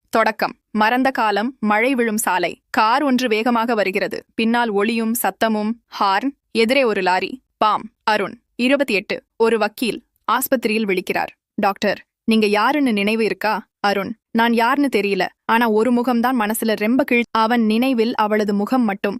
தொடக்கம். மறந்த காலம். மழை விழும் சாலை. கார் ஒன்று வேகமாக வருகிறது. பின்னால் ஒளியும் சத்தமும். ஹார்ன். எதிரே ஒரு லாரி. பாம். அருண். 28. ஒரு வக்கீல். ஆஸ்பத்திரியில் விழிக்கிறார். டாக்டர், நீங்க யாருன்னு நினைவு இருக்கா? அருண். நான் யாருன்னு தெரியல, ஆனா ஒரு முகம்தான் மனசுல ரெம்ப அவன் நினைவில் அவளது முகம் மட்டும்.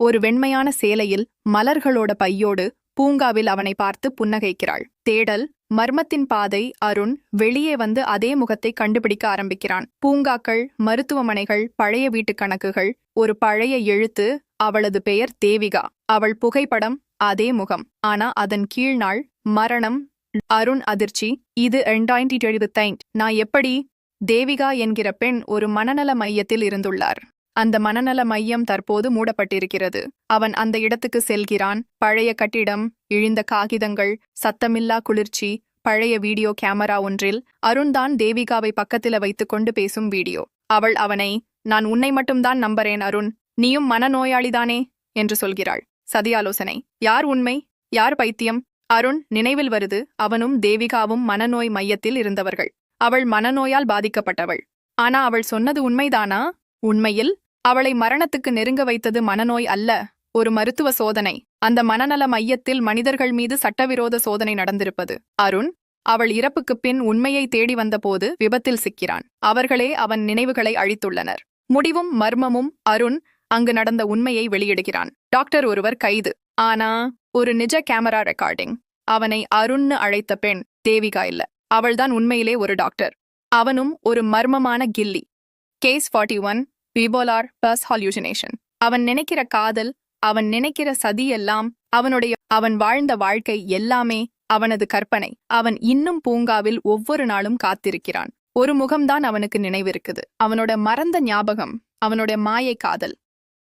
ஒரு வெண்மையான சேலையில் மலர்களோட பையோடு பூங்காவில் அவனை பார்த்து புன்னகைக்கிறாள். தேடல். மர்மத்தின் பாதை. அருண் வெளியே வந்து அதே முகத்தை கண்டுபிடிக்க ஆரம்பிக்கிறான். பூங்காக்கள், மருத்துவமனைகள், பழைய வீட்டு கணக்குகள், ஒரு பழைய எழுத்து. அவளது பெயர் தேவிகா. அவள் புகைப்படம். அதே முகம். ஆனா அதன் கீழ்நாள் மரணம். அருண் அதிர்ச்சி. இது 2025. நான் எப்படி? தேவிகா என்கிற பெண் ஒரு மனநல மையத்தில் இருந்துள்ளார். அந்த மனநல மையம் தற்போது மூடப்பட்டிருக்கிறது. அவன் அந்த இடத்துக்கு செல்கிறான். பழைய கட்டிடம், இழிந்த காகிதங்கள், சத்தமில்லா குளிர்ச்சி. பழைய வீடியோ கேமரா ஒன்றில் அருண்தான் தேவிகாவை பக்கத்தில வைத்துக்கொண்டு பேசும் வீடியோ. அவள் அவனை, நான் உன்னை மட்டும்தான் நம்புறேன் அருண், நீயும் மனநோயாளிதானே என்று சொல்கிறாள். சதியாலோசனை. யார் உண்மை, யார் பைத்தியம்? அருண் நினைவில் வருது. அவனும் தேவிகாவும் மனநோய் மையத்தில் இருந்தவர்கள். அவள் மனநோயால் பாதிக்கப்பட்டவள். ஆனா அவள் சொன்னது உண்மைதானா? உண்மையில் அவளை மரணத்துக்கு நெருங்க வைத்தது மனநோய் அல்ல, ஒரு மருத்துவ சோதனை. அந்த மனநல மையத்தில் மனிதர்கள் மீது சட்டவிரோத சோதனை நடந்திருப்பது. அருண் அவள் இறப்புக்குப் பின் உண்மையை தேடி வந்தபோது விபத்தில் சிக்கிறான். அவர்களே அவன் நினைவுகளை அழித்துள்ளனர். முடிவும் மர்மமும். அருண் அங்கு நடந்த உண்மையை வெளியிடுகிறான். டாக்டர் ஒருவர் கைது. ஆனா ஒரு நிஜ கேமரா ரெக்கார்டிங். அவனை அருண்னு அழைத்த பெண் தேவிகா இல்ல. அவள்தான் உண்மையிலே ஒரு டாக்டர். அவனும் ஒரு மர்மமான கில்லி. கேஸ் 41. பிபோலார் பஸ் ஹால்யூசினேஷன். அவன் நினைக்கிற காதல், அவன் நினைக்கிற சதி எல்லாம் அவன் வாழ்ந்த வாழ்க்கை எல்லாமே அவனது கற்பனை. அவன் இன்னும் பூங்காவில் ஒவ்வொரு நாளும் காத்திருக்கிறான். ஒரு முகம்தான் அவனுக்கு நினைவிருக்குது. அவனோட மறந்த ஞாபகம், அவனோட மாயை காதல்.